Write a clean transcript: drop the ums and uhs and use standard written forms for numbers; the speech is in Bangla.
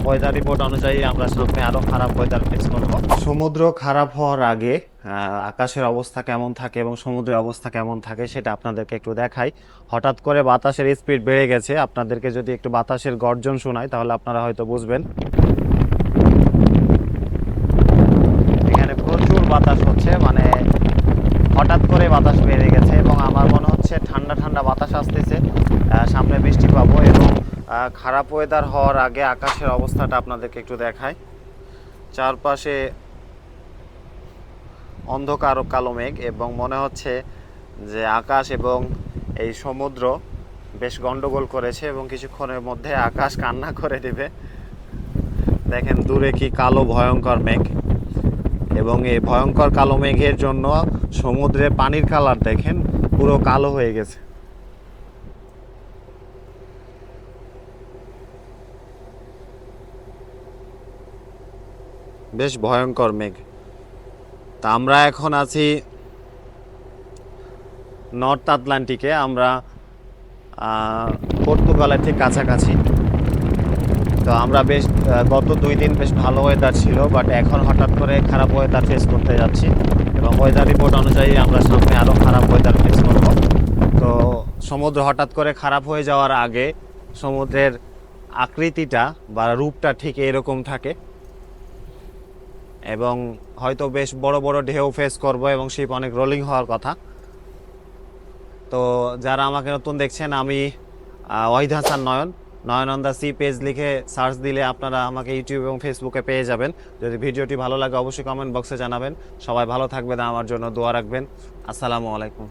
ওয়েদার রিপোর্ট অনুযায়ী আমরা সামনে আরো খারাপ ওয়েদার ফেস করব। সমুদ্র খারাপ হওয়ার আগে আকাশের অবস্থা কেমন থাকে এবং সমুদ্রের অবস্থা কেমন থাকে সেটা আপনাদেরকে একটু দেখাই। হঠাৎ করে বাতাসের স্পিড বেড়ে গেছে, আপনাদেরকে যদি একটু বাতাসের গর্জন শোনাই তাহলে আপনারা হয়তো বুঝবেন। এখানে প্রচুর বাতাস হচ্ছে, মানে হঠাৎ করে বাতাস বেড়ে গেছে এবং আমার মনে হচ্ছে ঠান্ডা ঠান্ডা বাতাস আসতেছে, সামনে বৃষ্টি পাবো। এবং খারাপ ওয়েদার হওয়ার আগে আকাশের অবস্থাটা আপনাদেরকে একটু দেখাই। চারপাশে অন্ধকার ও কালো মেঘ এবং মনে হচ্ছে যে আকাশ এবং এই সমুদ্র বেশ গন্ডগোল করেছে এবং কিছুক্ষণের মধ্যে আকাশ কান্না করে দেবে। দেখেন দূরে কি কালো ভয়ঙ্কর মেঘ, এবং এই ভয়ঙ্কর কালো মেঘের জন্য সমুদ্রে পানির কালার দেখেন পুরো কালো হয়ে গেছে। বেশ ভয়ঙ্কর মেঘ। তা আমরা এখন আছি নর্থ আটলান্টিকে, আমরা পর্তুগালের ঠিক কাছাকাছি। তো আমরা বেশ গত 2 দিন বেশ ভালো ওয়েদার ছিল, বাট এখন হঠাৎ করে খারাপ ওয়েদার ফেস করতে যাচ্ছি এবং ওয়েদার রিপোর্ট অনুযায়ী আমরা সামনে আরও খারাপ ওয়েদার ফেস করব। তো সমুদ্র হঠাৎ করে খারাপ হয়ে যাওয়ার আগে সমুদ্রের আকৃতিটা বা রূপটা ঠিক এরকম থাকে এবং হয়তো বেশ বড় বড় ঢেউ ফেস করব এবং শিপ অনেক রোলিং হওয়ার কথা। তো যারা আমাকে নতুন দেখছেন, আমি ওয়াহিদ হাসান নয়ন, নয়ন অন দ্য সি পেজ লিখে সার্চ দিলে আপনারা আমাকে ইউটিউব এবং ফেসবুকে পেয়ে যাবেন। যদি ভিডিওটি ভালো লাগে অবশ্যই কমেন্ট বক্সে জানাবেন। সবাই ভালো থাকবেন, আমার জন্য দোয়া রাখবেন। আসসালামু আলাইকুম।